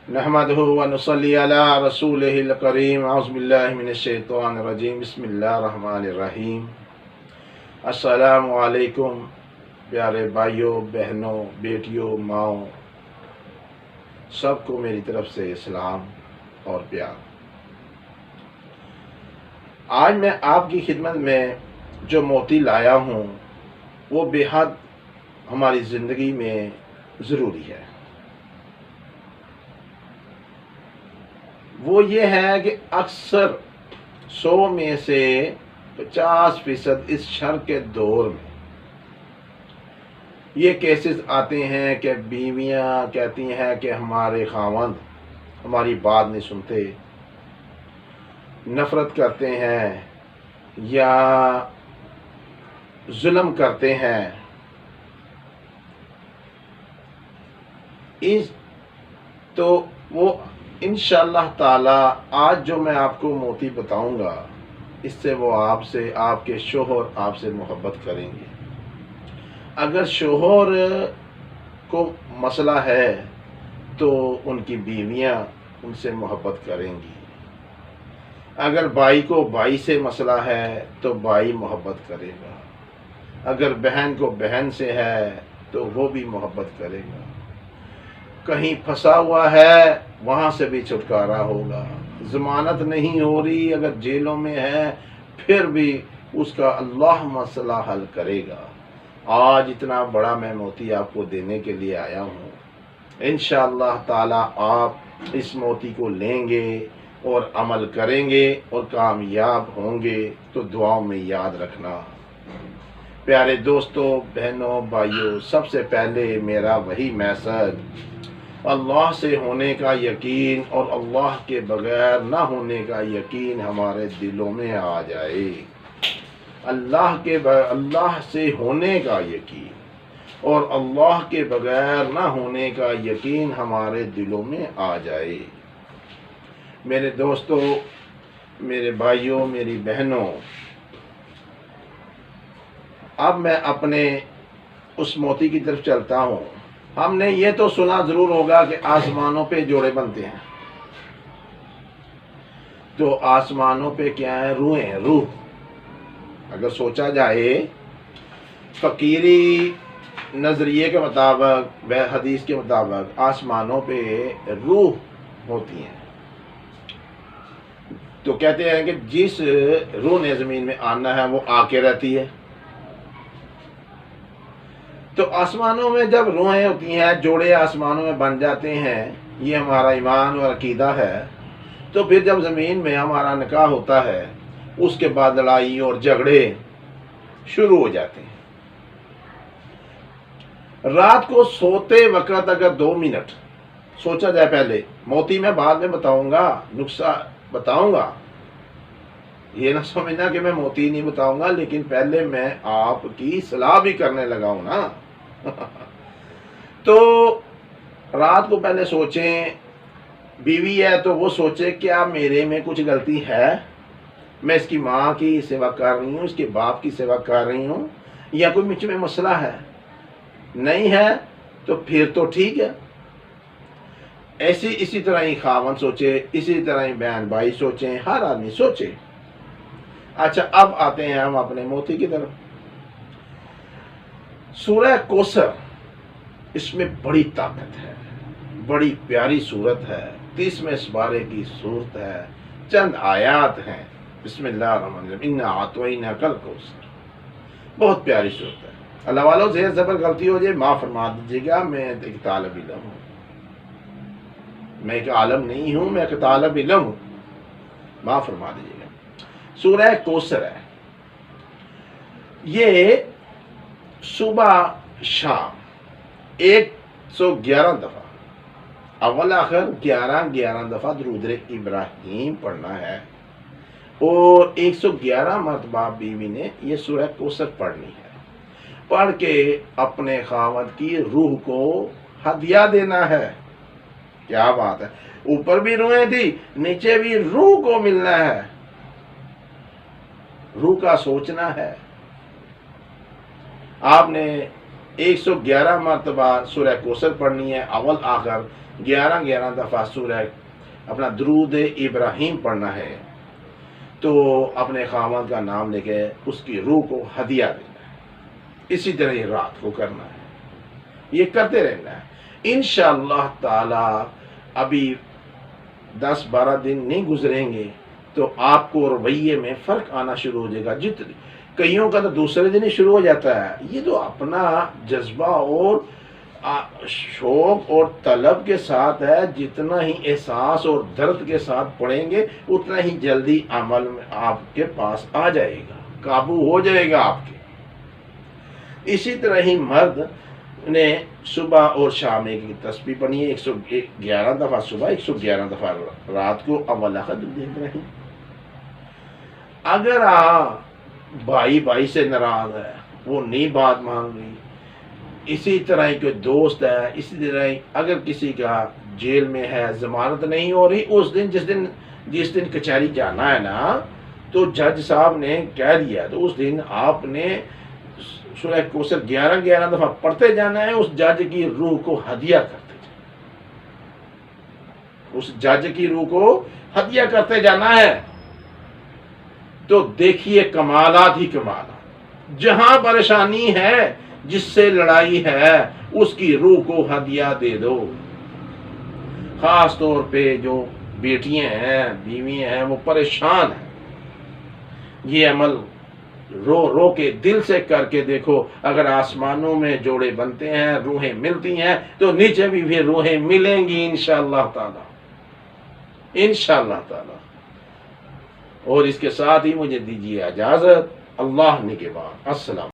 नहमदहु व नुसल्ली अला रसूलिहिल करीम। औज़ु बिल्लाहि मिनश शैतानिर रजीम। बिस्मिल्लाहिर रहमानिर रहीम। अस्सलामु अलैकुम प्यारे भाइयों, बहनों, बेटियों, माओ, सबको मेरी तरफ से सलाम और प्यार। आज मैं आपकी खिदमत में जो मोती लाया हूँ वो बेहद हमारी ज़िंदगी में ज़रूरी है। वो ये है कि अक्सर 100 में से 50% इस शर के दौर में ये केसेस आते हैं कि बीवियां कहती हैं कि हमारे खावंद हमारी बात नहीं सुनते, नफ़रत करते हैं या जुल्म करते हैं। तो वो इंशाअल्लाह ताला आज जो मैं आपको मोती बताऊंगा इससे वो आपसे, आपके शोहर आपसे मोहब्बत करेंगे। अगर शोहर को मसला है तो उनकी बीवियां उनसे मोहब्बत करेंगी। अगर भाई को भाई से मसला है तो भाई मोहब्बत करेगा। अगर बहन को बहन से है तो वो भी मोहब्बत करेगा। कहीं फंसा हुआ है वहाँ से भी छुटकारा होगा। ज़मानत नहीं हो रही, अगर जेलों में है फिर भी उसका अल्लाह मसला हल करेगा। आज इतना बड़ा मैं मोती आपको देने के लिए आया हूँ। इंशाअल्लाह ताला आप इस मोती को लेंगे और अमल करेंगे और कामयाब होंगे। तो दुआओं में याद रखना। प्यारे दोस्तों, बहनों, भाइयों, सबसे पहले मेरा वही मैसेज, अल्लाह से होने का यकीन और अल्लाह के बगैर ना होने का यकीन हमारे दिलों में आ जाए। अल्लाह से होने का यकीन और अल्लाह के बगैर ना होने का यकीन हमारे दिलों में आ जाए। मेरे दोस्तों, मेरे भाइयों, मेरी बहनों, अब मैं अपने उस मोती की तरफ चलता हूँ। हमने ये तो सुना जरूर होगा कि आसमानों पे जोड़े बनते हैं। तो आसमानों पे क्या है? रूहें, रूह। अगर सोचा जाए फकीरी नजरिए के मुताबिक, व हदीस के मुताबिक आसमानों पे रूह होती हैं। तो कहते हैं कि जिस रूह ने जमीन में आना है वो आके रहती है। तो आसमानों में जब रूहें होती हैं, जोड़े आसमानों में बन जाते हैं, ये हमारा ईमान और अकीदा है। तो फिर जब ज़मीन में हमारा निकाह होता है उसके बाद लड़ाई और झगड़े शुरू हो जाते हैं। रात को सोते वक्त अगर 2 मिनट सोचा जाए, पहले मोती मैं बाद में बताऊंगा, नुस्खा बताऊंगा, ये ना समझना कि मैं मोती नहीं बताऊंगा, लेकिन पहले मैं आपकी सलाह भी करने लगा हूं ना। तो रात को पहले सोचें, बीवी है तो वो सोचे क्या मेरे में कुछ गलती है, मैं इसकी माँ की सेवा कर रही हूँ, इसके बाप की सेवा कर रही हूँ, या कोई मुझ में मसला है। नहीं है तो फिर तो ठीक है। इसी तरह ही खावन सोचे, इसी तरह ही बहन भाई सोचें, हर आदमी सोचे। अच्छा, अब आते हैं हम अपने मोती की तरफ। सूरह कौसर, इसमें बड़ी ताकत है, बड़ी प्यारी सूरत है, 30वें सुपारे की सूरत है, चंद आयात हैं। बिस्मिल्लाहिर्रहमानिर्रहीम। इन्ना अतैनाकल कौसर, बहुत प्यारी सूरत है। अल्लाह वालों से ज़बर गलती हो जाए माफ़ फरमा दीजिएगा। मैं एक तालिब इल्म हूँ, मैं एक आलम नहीं हूँ, मैं एक तालिब इल्म हूँ, माफ़ फरमा दीजिएगा। सूरह कौसर है, ये सुबह शाम 111 दफ़ा, अव्वल आखिर 11 दफ़ा दुरूद इब्राहीम पढ़ना है और 111 मरतबा बीवी ने ये सूरह कौसर पढ़नी है। पढ़ के अपने खावंद की रूह को हदिया देना है। क्या बात है, ऊपर भी रूहें थी, नीचे भी रूह को मिलना है, रूह का सोचना है। आपने 111 मरतबा सूरह कौसर पढ़नी है, अव्वल आखिर 11 دفعہ سورہ اپنا درود ابراہیم پڑھنا ہے، تو اپنے خاوند کا نام لے کے اس کی روح کو ہدیہ دینا ہے۔ اسی طرح یہ رات کو کرنا ہے، یہ کرتے رہنا ہے انشاءاللہ تعالی۔ ابھی 10-12 دن نہیں گزریں گے تو آپ کو رویے میں فرق آنا شروع ہو جائے گا۔ کئیوں کا تو دوسرے دن ہی شروع ہو جاتا ہے۔ یہ تو اپنا جذبہ اور شوق اور طلب کے ساتھ ہے، جتنا ہی احساس اور درد کے ساتھ پڑھیں گے اتنا ہی جلدی عمل میں آپ کے پاس آ جائے گا، قابو ہو جائے گا آپ کے۔ اسی طرح ہی مرد نے صبح اور شام کی تسبیح پڑھنی ہے، 111 دفعہ صبح، 111 دفعہ رات کو، اول آخر دیکھ رہے ہیں۔ اگر بھائی سے ناراض ہے، وہ نہیں بات مان رہی، اسی طرح کوئی دوست ہے، اسی طرح اگر کسی کا جیل میں ہے، ضمانت نہیں ہو رہی، اس دن جس دن کچہری جانا ہے نا، تو جج صاحب نے کہہ دیا تو اس دن آپ نے سورہ کوثر 11 دفعہ پڑھتے جانا ہے، اس جج کی روح کو ہدیہ کرتے جانا، اس جج کی روح کو ہدیہ کرتے جانا ہے۔ تو دیکھیے کمالات ہی کمالات، جہاں پریشانی ہے، جس سے لڑائی ہے، اس کی روح کو ہدیہ دے دو۔ خاص طور پہ جو بیٹیاں ہیں، بیویاں ہیں، وہ پریشان ہیں، یہ عمل رو کے دل سے کر کے دیکھو۔ اگر آسمانوں میں جوڑے بنتے ہیں، روحیں ملتی ہیں، تو نیچے بھی روحیں ملیں گی انشاءاللہ تعالی، انشاءاللہ تعالی۔ اور اس کے ساتھ ہی مجھے دیجیے اجازت، اللہ نگہبان، السلام۔